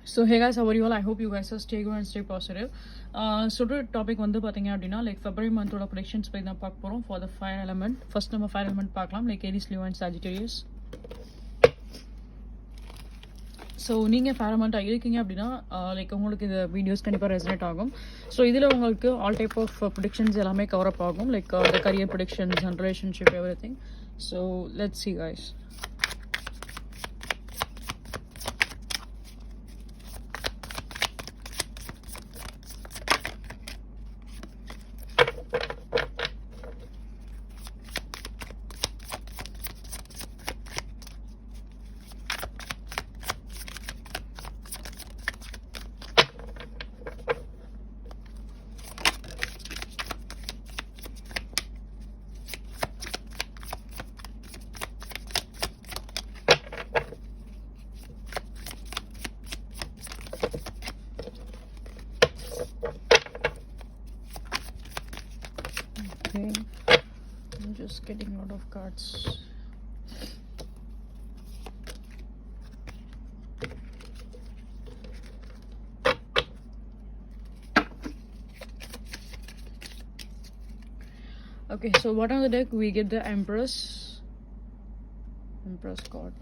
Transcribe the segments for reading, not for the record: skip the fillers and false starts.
So hey guys, how are you all? I hope you guys are stay good and stay positive. So today topic வந்து பாத்தீங்க அப்படின்னா like February month ஓட predictions பத்தி தான் பார்க்க போறோம் for the fire element. First நம்ம fire element பார்க்கலாம் like Aries, Leo and Sagittarius. So நீங்கள் ஃபேரமெண்ட்டாக இருக்கீங்க அப்படின்னா லைக் உங்களுக்கு இந்த வீடியோஸ் கண்டிப்பாக ரெசனேட் ஆகும். ஸோ இதில் உங்களுக்கு ஆல் டைப் ஆஃப் ப்ரொடிக்ஷன்ஸ் எல்லாமே கவர் அப் ஆகும் like the career productions and relationship every thing. So let's see guys. Okay, I'm just getting a lot of cards. Okay, so bottom of the deck we get the Empress card.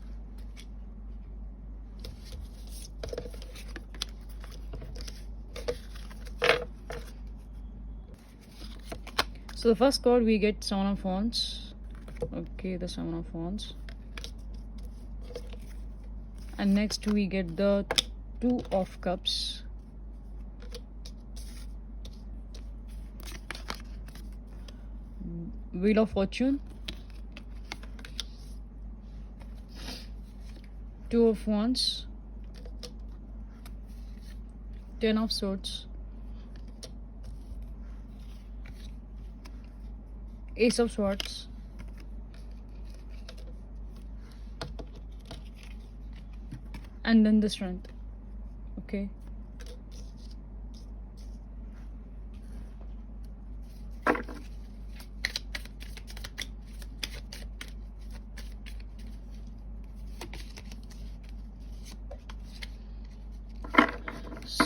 So the first card we get Seven of Wands. Okay, the Seven of Wands. And next we get the Two of Cups. Wheel of Fortune. Two of Wands. Ten of Swords. Ace of Swords. And then the Strength. Okay.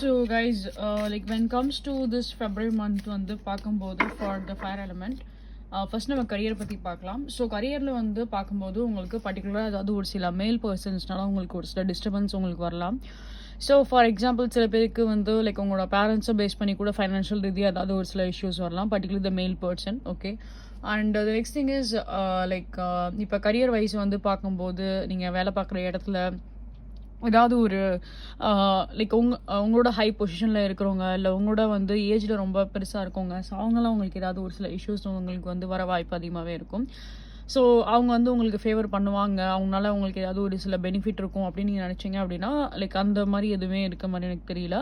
So guys, like when it comes to this February month வந்து பார்க்கும்போது for the fire element, first நம்ம career பற்றி பார்க்கலாம். So கரியரில் வந்து பார்க்கும்போது உங்களுக்கு பர்டிகுலராக அதாவது ஒரு சில மேல் பர்சன்ஸ்னால உங்களுக்கு ஒரு சில டிஸ்டர்பன்ஸ் உங்களுக்கு வரலாம். ஸோ ஃபார் எக்ஸாம்பிள் சில பேருக்கு வந்து லைக் உங்களோட பேரண்ட்ஸை பேஸ் பண்ணி கூட ஃபைனான்ஷியல் ரீதியாக ஏதாவது ஒரு சில இஷ்யூஸ் வரலாம், பர்டிகுலர் த மேல் person. Okay, and the next thing is like இப்போ கரியர் வைஸ் வந்து பார்க்கும்போது நீங்கள் வேலை பார்க்குற இடத்துல ஏதாவது ஒரு லைக் உங்களோட ஹை பொசிஷனில் இருக்கிறவங்க இல்லை உங்களோட வந்து ஏஜில் ரொம்ப பெருசாக இருக்கவங்க, ஸோ அவங்களாம் உங்களுக்கு ஏதாவது ஒரு சில இஷ்யூஸ் உங்களுக்கு வந்து வர வாய்ப்பு அதிகமாகவே இருக்கும். ஸோ அவங்க வந்து உங்களுக்கு ஃபேவர் பண்ணுவாங்க, அவங்களால உங்களுக்கு ஏதாவது ஒரு சில பெனிஃபிட் இருக்கும் அப்படின்னு நீங்கள் நினச்சிங்க அப்படின்னா லைக் அந்த மாதிரி எதுவுமே இருக்க மாதிரி எனக்கு தெரியல.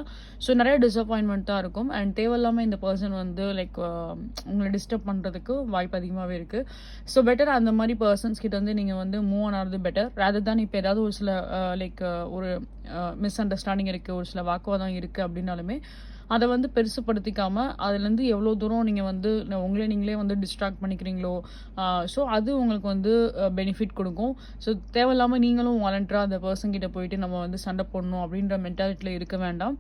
ஸோ நிறைய டிசப்பாயின்மெண்ட் தான் இருக்கும் அண்ட் தேவையில்லாமல் இந்த பர்சன் வந்து லைக் உங்களை டிஸ்டர்ப் பண்ணுறதுக்கு வாய்ப்பு அதிகமாகவே இருக்குது. ஸோ பெட்டர் அந்த மாதிரி பர்சன்ஸ் கிட்ட வந்து நீங்கள் வந்து மூவ் ஆன் ஆகிறது பெட்டர் ரேதர் தான். இப்போ ஏதாவது ஒரு சில லைக் ஒரு மிஸ் அண்டர்ஸ்டாண்டிங் இருக்குது, ஒரு சில வாக்குவாதம் இருக்குது அப்படின்னாலுமே அதை வந்து பெருசுப்படுத்திக்காமல் அதுலேருந்து எவ்வளோ தூரம் நீங்கள் வந்து நீங்களே வந்து டிஸ்ட்ராக்ட் பண்ணிக்கிறீங்களோ ஸோ அது உங்களுக்கு வந்து பெனிஃபிட் கொடுக்கும். ஸோ தேவையில்லாமல் நீங்களும் வாலண்டராக அந்த பர்சன் கிட்ட போயிட்டு நம்ம வந்து சண்டை போடணும் அப்படின்ற மென்டாலிட்டியில் இருக்க வேண்டாம்.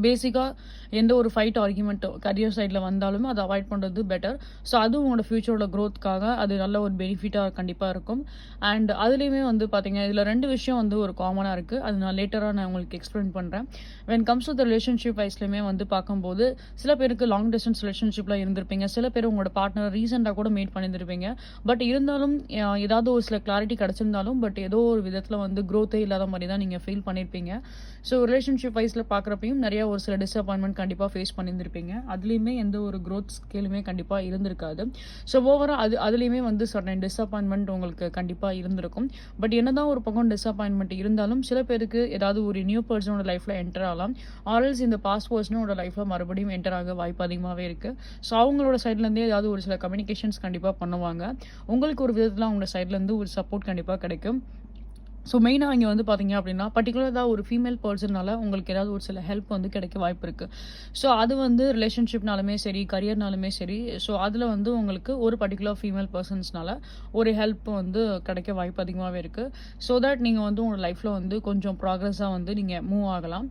பேசிக்காக எந்த ஒரு ஃபைட் ஆர்குமெண்ட்டோ கரியர் சைடில் வந்தாலுமே அதை அவாய்ட் பண்ணுறது பெட்டர். ஸோ அதுவும் உங்களோட ஃப்யூச்சரோட க்ரோத்துக்காக அது நல்ல ஒரு பெனிஃபிட்டாக கண்டிப்பாக இருக்கும். அண்ட் அதுலேயுமே வந்து பார்த்தீங்கன்னா இதில் ரெண்டு விஷயம் வந்து ஒரு காமனாக இருக்குது, அது நான் லேட்டராக நான் உங்களுக்கு எக்ஸ்பிளைன் பண்ணுறேன். When comes to the relationship வைஸ்லையுமே வந்து பார்க்கும்போது சில பேருக்கு லாங் டிஸ்டன்ஸ் ரிலேஷன்ஷிப்பில் இருந்திருப்பீங்க, சில பேர் உங்களோட பார்ட்னர் ரீசெண்டாக கூட மீட் பண்ணியிருந்திருப்பீங்க. பட் இருந்தாலும் ஏதாவது ஒரு சில கிளாரிட்டி கிடச்சிருந்தாலும் பட் ஏதோ ஒரு விதத்தில் வந்து க்ரோத்தே இல்லாத மாதிரி தான் நீங்கள் ஃபீல் பண்ணியிருப்பீங்க. ஸோ ரிலேஷன்ஷிப் வைஸில் பார்க்குறப்பையும் நிறைய ஒரு சில டிசப்பாயின்மெண்ட் கண்டிப்பாக ஃபேஸ் பண்ணியிருந்திருப்பீங்க, அதுலேயுமே எந்த ஒரு க்ரோத் ஸ்கேலுமே கண்டிப்பாக இருந்திருக்காது. ஸோ ஓவராக அதுலேயுமே வந்து சர்டன் டிசப்பாயின்மெண்ட் உங்களுக்கு கண்டிப்பாக இருந்திருக்கும். பட் என்னதான் ஒரு பக்கம் டிசப்பாயின்மெண்ட் இருந்தாலும் சில பேருக்கு ஏதாவது ஒரு நியூ பர்சனோட லைஃப்பில் என்டர் ஆகலாம், ஆர்எல்ஸ் இந்த பாஸ்ட் பர்சனோட லைஃப்பில் மறுபடியும் என்டர் ஆக வாய்ப்பு அதிகமாகவே இருக்குது. ஸோ அவங்களோட சைட்லேருந்தே ஏதாவது ஒரு சில கம்யூனிகேஷன்ஸ் கண்டிப்பாக பண்ணுவாங்க, உங்களுக்கு ஒரு விதத்தில் அவங்களோட சைட்லேருந்து ஒரு சப்போர்ட் கண்டிப்பாக கிடைக்கும். ஸோ மெயினாக இங்கே வந்து பார்த்தீங்க அப்படின்னா பர்டிகுலராக ஒரு ஃபீமேல் பர்சனால உங்களுக்கு ஏதாவது ஒரு சில ஹெல்ப் வந்து கிடைக்க வாய்ப்பு இருக்குது. ஸோ அது வந்து ரிலேஷன்ஷிப்னாலுமே சரி, கரியர்னாலுமே சரி, ஸோ அதில் வந்து உங்களுக்கு ஒரு பர்டிகுலர் ஃபீமேல் பர்சன்ஸ்னால ஒரு ஹெல்ப் வந்து கிடைக்க வாய்ப்பு அதிகமாகவே இருக்குது. ஸோ தட் நீங்கள் வந்து உங்களோட லைஃப்பில் வந்து கொஞ்சம் ப்ராக்ரெஸ்ஸாக வந்து நீங்கள் மூவ் ஆகலாம்.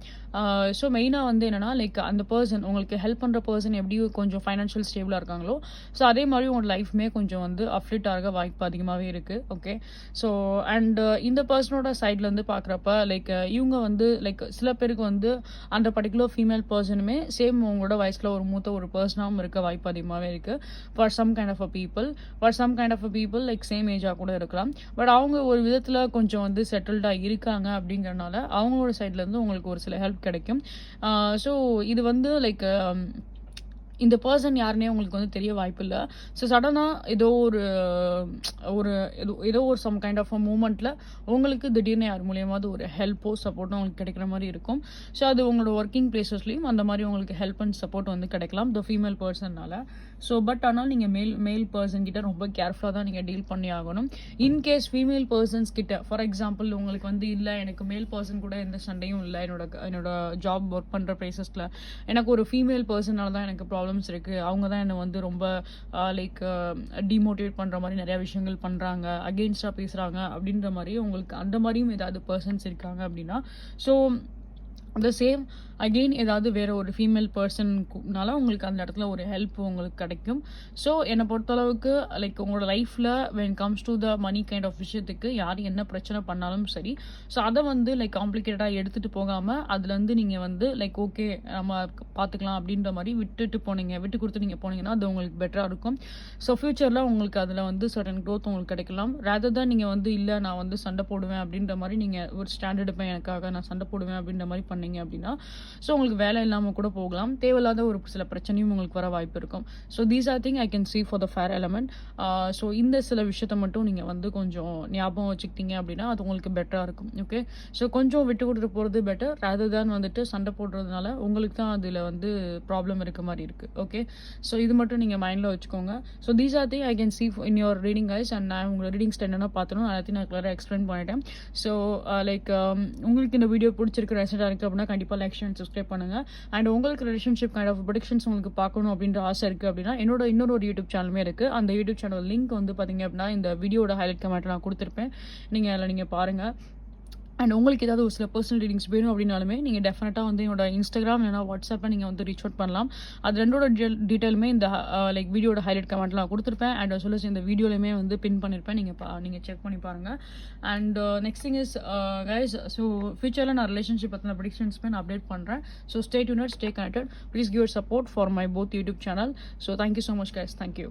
ஸோ மெயினாக வந்து என்னென்னா லைக் அந்த பர்சன் உங்களுக்கு ஹெல்ப் பண்ணுற பர்சன் எப்படி கொஞ்சம் ஃபைனான்ஷியல் ஸ்டேபிளாக இருக்காங்களோ, ஸோ அதே மாதிரி உங்களோட லைஃப்மே கொஞ்சம் வந்து அப்லிட் ஆக வாய்ப்பு அதிகமாகவே இருக்குது. ஓகே, ஸோ அண்ட் இந்த பர்சனோட சைட்லேருந்து பார்க்குறப்ப லைக் இவங்க வந்து லைக் சில பேருக்கு வந்து அந்த பர்டிகுலர் ஃபீமேல் பர்சனுமே சேம் உங்களோட வயசில் ஒரு மூத்த ஒரு பர்சனாகவும் இருக்க வாய்ப்பு அதிகமாகவே இருக்குது. For some kind of a people like same ஏஜாக கூட இருக்கலாம். பட் அவங்க ஒரு விதத்தில் கொஞ்சம் வந்து செட்டில்டாக இருக்காங்க அப்படிங்கிறனால அவங்களோட சைட்லேருந்து உங்களுக்கு ஒரு சில ஹெல்ப் கிடைக்கும். ஸோ இது வந்து லைக் இந்த பர்சன் யாருன்னே உங்களுக்கு வந்து தெரிய வாய்ப்பு இல்லை. ஸோ சடனாக ஏதோ ஒரு சம் கைண்ட் ஆஃப் அ மூமெண்ட்டில் உங்களுக்கு திடீர்னு யார் மூலியமாவது ஒரு ஹெல்ப்போ சப்போர்ட்டோ உங்களுக்கு கிடைக்கிற மாதிரி இருக்கும். ஸோ அது உங்களோட ஒர்க்கிங் பிளேசஸ்லையும் அந்த மாதிரி உங்களுக்கு ஹெல்ப் அண்ட் சப்போர்ட் வந்து கிடைக்கலாம் த ஃபீமேல் பர்சன்னால. ஸோ பட் ஆனால் நீங்கள் மேல் பர்சன் கிட்ட ரொம்ப கேர்ஃபுல்லாக தான் நீங்கள் டீல் பண்ணி ஆகணும். இன்கேஸ் ஃபீமேல் பர்சன்ஸ் கிட்ட ஃபார் எக்ஸாம்பிள் உங்களுக்கு வந்து இல்லை எனக்கு மேல் பர்சன் கூட எந்த சண்டையும் இல்லை, என்னோட ஜாப் ஒர்க் பண்ணுற பிளேசஸில் எனக்கு ஒரு ஃபீமேல் பர்சனால தான் எனக்கு ப்ராப்ளம்ஸ் இருக்குது, அவங்க தான் என்னை வந்து ரொம்ப லைக் டிமோட்டிவேட் பண்ணுற மாதிரி நிறையா விஷயங்கள் பண்ணுறாங்க, அகெயின்ஸ்டாக பேசுகிறாங்க அப்படின்ற மாதிரி உங்களுக்கு அந்த மாதிரியும் ஏதாவது பர்சன்ஸ் இருக்காங்க அப்படின்னா, ஸோ த சேம் அகெயின் ஏதாவது வேறு ஒரு ஃபீமேல் பர்சன்னால உங்களுக்கு அந்த இடத்துல ஒரு ஹெல்ப் உங்களுக்கு கிடைக்கும். ஸோ என்னை பொறுத்தளவுக்கு லைக் உங்களோட லைஃப்பில் when comes to the money kind of விஷயத்துக்கு யார் என்ன பிரச்சனை பண்ணாலும் சரி, ஸோ அதை வந்து லைக் காம்ப்ளிகேட்டடாக எடுத்துகிட்டு போகாமல் அதுலேருந்து நீங்கள் வந்து லைக் ஓகே நம்ம பார்த்துக்கலாம் அப்படின்ற மாதிரி விட்டு கொடுத்து நீங்கள் போனீங்கன்னா அது உங்களுக்கு பெட்டராக இருக்கும். ஸோ ஃப்யூச்சரில் உங்களுக்கு அதில் வந்து சர்டன் க்ரோத் உங்களுக்கு கிடைக்கலாம். ரேதர் தான் நீங்கள் வந்து இல்லை நான் வந்து சண்டை போடுவேன் அப்படின்ற மாதிரி நீங்கள் ஒரு ஸ்டாண்ட் எடுப்பேன் எனக்காக நான் சண்டை போடுவேன் அப்படின்ற மாதிரி பண்ணீங்க அப்படின்னா ஸோ உங்களுக்கு வேலை இல்லாமல் கூட போகலாம், தேவையில்லாத ஒரு சில பிரச்சனையும் உங்களுக்கு வர வாய்ப்பு இருக்கும். So these are thing I can see for the fair element. So இந்த சில விஷயத்தை மட்டும் நீங்கள் வந்து கொஞ்சம் ஞாபகம் வச்சுக்கிட்டீங்க அப்படின்னா அது உங்களுக்கு பெட்டராக இருக்கும். ஓகே, ஸோ கொஞ்சம் விட்டு கொடுத்துட்டு போகிறது பெட்டர் ரேதர் தான் வந்துட்டு சண்டை போடுறதுனால உங்களுக்கு தான் அதில் வந்து ப்ராப்ளம் இருக்க மாதிரி இருக்குது. ஓகே, ஸோ இது மட்டும் நீங்கள் மைண்டில் வச்சுக்கோங்க. So these are thing I can see in your reading guys, and நான் உங்களோட ரீடிங்ஸ் என்னென்ன பார்த்தணும் எல்லாத்தையும் நான் கிளியராக எக்ஸ்பிளைன் பண்ணிட்டேன். ஸோ லைக் உங்களுக்கு இந்த வீடியோ பிடிச்சிருக்கு ரெசெண்டாக இருக்குது அப்படின்னா கண்டிப்பாக லைக் அண்ட் சப்ஸ்கிரைப் பண்ணுங்கள். அண்ட் உங்களுக்கு ரிலேஷன்ஷிப் கைண்ட் ஆஃப் ப்ரொடக்ஷன்ஸ் உங்களுக்கு பார்க்கணும் அப்படின்ற ஆசை இருக்குது அப்படின்னா என்னோட இன்னொரு யூடியூப் சேனலுமே இருக்குது. அந்த யூடியூப் சேனல் லிங்க் வந்து பார்த்தீங்க அப்படின்னா இந்த வீடியோட ஹைலைட் கமெண்ட்டில் நான் கொடுத்துருப்பேன், நீங்கள் அதில் நீங்கள் பாருங்கள். அண்ட் உங்களுக்கு ஏதாவது ஒரு சில பர்சனல் ரீடிங்ஸ் வேணும் அப்படின்னாலுமே நீங்கள் டெஃபினட்டாக வந்து என்னோட இன்ஸ்டாகிராம் இல்லைனா வாட்ஸ்அப்பில் நீங்கள் வந்து ரீச் அவுட் பண்ணலாம். அது ரெண்டோட டீட்டெயிலுமே இந்த லைக் வீடியோட ஹைலைட் கமெண்ட்டில் நான் கொடுத்துருப்பேன். அண்ட் சொல்ல இந்த வீடியோலையுமே வந்து பின் பண்ணியிருப்பேன், நீங்கள் செக் பண்ணி பாருங்கள். And next thing is guys, so ஃபியூச்சரில் நான் ரிலேஷன்ஷிப் பற்றின ப்ரெடிக்ஷன்ஸ்மே நான் அப்டேட் பண்ணுறேன். So stay tuned, stay connected, please give your support for my both YouTube channel. So thank you so much guys, thank you.